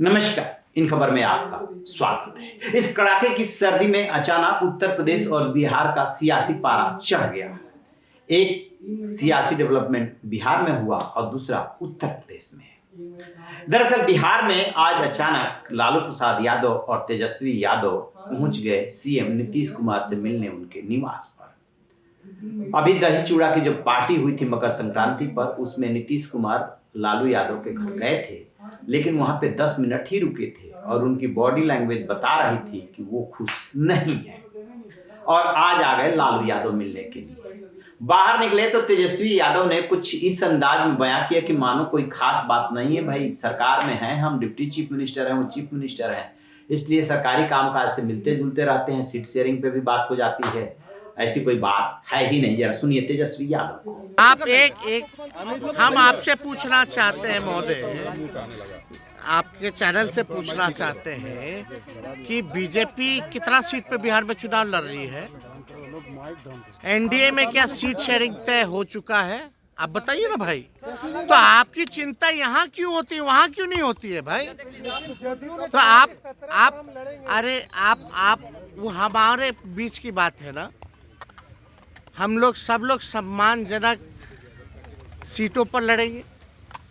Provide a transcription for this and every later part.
नमस्कार, इन खबर में आपका स्वागत है। इस कड़ाके की सर्दी में अचानक उत्तर प्रदेश और बिहार का सियासी पारा चढ़ गया। एक सियासी डेवलपमेंट बिहार में हुआ और दूसरा उत्तर प्रदेश में। दरअसल बिहार में आज अचानक लालू प्रसाद यादव और तेजस्वी यादव पहुंच गए सीएम नीतीश कुमार से मिलने उनके निवास पर। अभी दही चूड़ा की जो पार्टी हुई थी मकर संक्रांति पर, उसमें नीतीश कुमार लालू यादव के घर गए थे, लेकिन वहां पे 10 मिनट ही रुके थे और उनकी बॉडी लैंग्वेज बता रही थी कि वो खुश नहीं है। और आज आ गए लालू यादव मिलने के लिए। बाहर निकले तो तेजस्वी यादव ने कुछ इस अंदाज में बयां किया कि मानो कोई खास बात नहीं है, भाई सरकार में है, हम डिप्टी चीफ मिनिस्टर हैं, वो चीफ मिनिस्टर हैं, इसलिए सरकारी कामकाज से मिलते जुलते रहते हैं, सीट शेयरिंग पे भी बात हो जाती है, ऐसी कोई बात है ही नहीं। जरा सुनिए तेजस्वी यादव को। हम आपसे पूछना चाहते हैं महोदय, आपके चैनल से पूछना चाहते हैं कि बीजेपी कितना सीट पे बिहार में चुनाव लड़ रही है? एनडीए में क्या सीट शेयरिंग तय हो चुका है? आप बताइए ना भाई। तो आपकी चिंता यहाँ क्यों होती है, वहाँ क्यों नहीं होती है भाई? तो आप वो हमारे बीच की बात है ना, हम लोग सब लोग सम्मानजनक सीटों पर लड़ेंगे।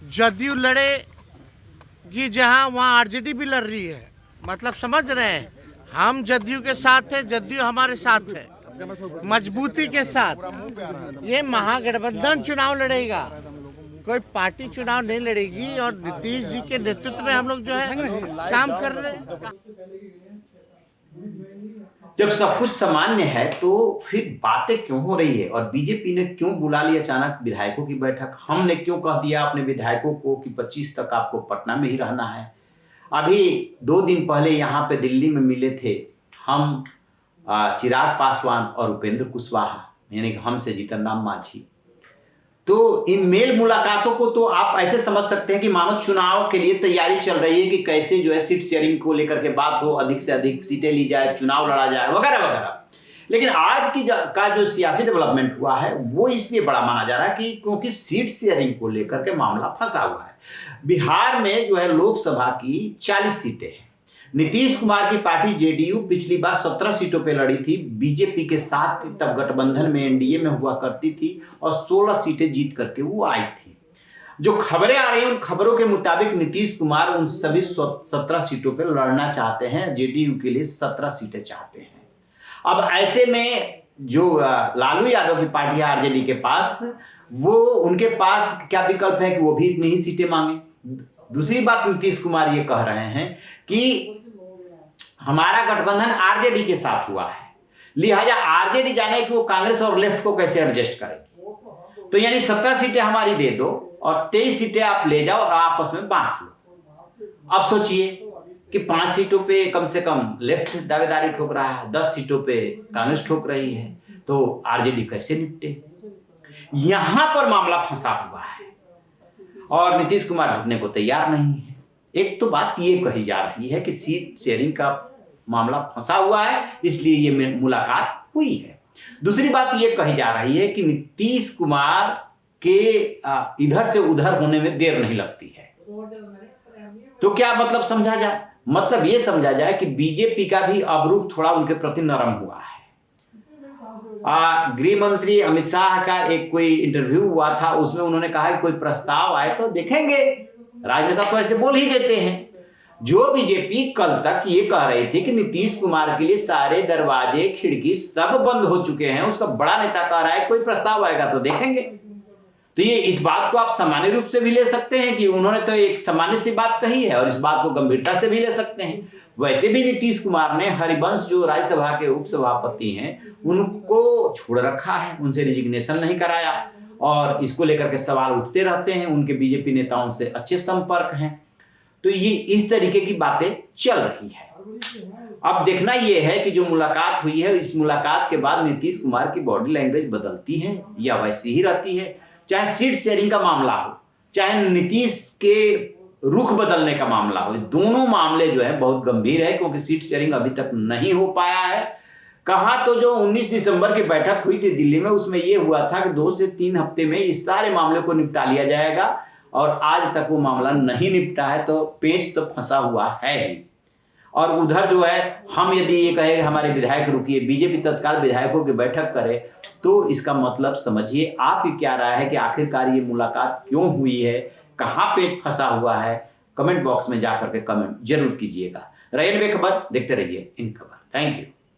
जदयू लड़ेगी जहां, वहां आरजेडी भी लड़ रही है, मतलब समझ रहे हैं। हम जदयू के साथ है, जदयू हमारे साथ है मजबूती के साथ। ये महागठबंधन चुनाव लड़ेगा, कोई पार्टी चुनाव नहीं लड़ेगी। और नीतीश जी के नेतृत्व में हम लोग जो है काम कर रहे हैं। जब सब कुछ सामान्य है तो फिर बातें क्यों हो रही है? और बीजेपी ने क्यों बुला ली अचानक विधायकों की बैठक? हमने क्यों कह दिया अपने विधायकों को कि 25 तक आपको पटना में ही रहना है? अभी 2 दिन पहले यहाँ पे दिल्ली में मिले थे हम चिराग पासवान और उपेंद्र कुशवाहा, यानी कि हमसे जीतन राम मांझी। तो इन मेल मुलाकातों को तो आप ऐसे समझ सकते हैं कि मानो चुनाव के लिए तैयारी चल रही है कि कैसे जो है सीट शेयरिंग को लेकर के बात हो, अधिक से अधिक सीटें ली जाए, चुनाव लड़ा जाए, वगैरह वगैरह। लेकिन आज की का जो सियासी डेवलपमेंट हुआ है वो इसलिए बड़ा माना जा रहा है कि क्योंकि सीट शेयरिंग को लेकर के मामला फंसा हुआ है। बिहार में जो है लोकसभा की 40 सीटें हैं। नीतीश कुमार की पार्टी जेडीयू पिछली बार 17 सीटों पे लड़ी थी बीजेपी के साथ, तब गठबंधन में एनडीए में हुआ करती थी, और 16 सीटें जीत करके वो आई थी। जो खबरें आ रही हैं उन खबरों के मुताबिक नीतीश कुमार उन सभी 17 सीटों पे लड़ना चाहते हैं, जेडीयू के लिए 17 सीटें चाहते हैं। अब ऐसे में जो लालू यादव की पार्टी है आरजेडी के पास, वो उनके पास क्या विकल्प है कि वो भी इतनी ही सीटें मांगे। दूसरी बात नीतीश कुमार ये कह रहे हैं कि हमारा गठबंधन आरजेडी के साथ हुआ है, लिहाजा आरजेडी जाने कि वो कांग्रेस और लेफ्ट को कैसे एडजस्ट करेगी। तो यानी 17 सीटें हमारी दे दो और 23 सीटें आप ले जाओ और आपस में बांट लो। अब सोचिए कि 5 सीटों पे कम से कम लेफ्ट दावेदारी ठोक रहा है, 10 सीटों पे कांग्रेस ठोक रही है, तो आरजेडी कैसे निपटे? यहां पर मामला फंसा हुआ है और नीतीश कुमार झुकने को तैयार नहीं है। एक तो बात ये कही जा रही है कि सीट शेयरिंग का मामला फंसा हुआ है, इसलिए ये मुलाकात हुई है। दूसरी बात ये कही जा रही है कि नीतीश कुमार के इधर से उधर होने में देर नहीं लगती है। तो क्या मतलब समझा जाए? मतलब ये समझा जाए कि बीजेपी का भी अब रुख थोड़ा उनके प्रति नरम हुआ है। गृह मंत्री अमित शाह का एक कोई इंटरव्यू हुआ था, उसमें उन्होंने कहा कि कोई प्रस्ताव आए तो देखेंगे। राजनेता तो ऐसे बोल ही देते हैं। जो बीजेपी कल तक ये कह रही थी कि नीतीश कुमार के लिए सारे दरवाजे खिड़की सब बंद हो चुके हैं, उसका बड़ा नेता कह रहा है कोई प्रस्ताव आएगा तो देखेंगे। तो ये इस बात को आप सामान्य रूप से भी ले सकते हैं कि उन्होंने तो एक सामान्य सी बात कही है, और इस बात को गंभीरता से भी ले सकते हैं। वैसे भी नीतीश कुमार ने हरिवंश जो राज्यसभा के उपसभापति हैं उनको छोड़ रखा है, उनसे रिजिग्नेशन नहीं कराया, और इसको लेकर के सवाल उठते रहते हैं। उनके बीजेपी नेताओं से अच्छे संपर्क हैं। तो ये इस तरीके की बातें चल रही है। अब देखना यह है कि जो मुलाकात हुई है, इस मुलाकात के बाद नीतीश कुमार की बॉडी लैंग्वेज बदलती है या वैसी ही रहती है। चाहे सीट शेयरिंग का मामला हो, चाहे नीतीश के रुख बदलने का मामला हो, दोनों मामले जो है बहुत गंभीर है, क्योंकि सीट शेयरिंग अभी तक नहीं हो पाया है। कहा तो जो 19 दिसंबर की बैठक हुई थी दिल्ली में, उसमें यह हुआ था कि 2 से 3 हफ्ते में इस सारे मामले को निपटा लिया जाएगा और आज तक वो मामला नहीं निपटा है, तो पेंच तो फंसा हुआ है ही। और उधर जो है, हम यदि ये कहे हमारे विधायक रुकिए, बीजेपी तत्काल विधायकों की बैठक करे, तो इसका मतलब समझिए। आपकी क्या राय है कि आखिरकार ये मुलाकात क्यों हुई है, कहाँ पेच फंसा हुआ है? कमेंट बॉक्स में जाकर के कमेंट जरूर कीजिएगा। रहिए बेखबर, देखते रहिए इन खबर। Thank you.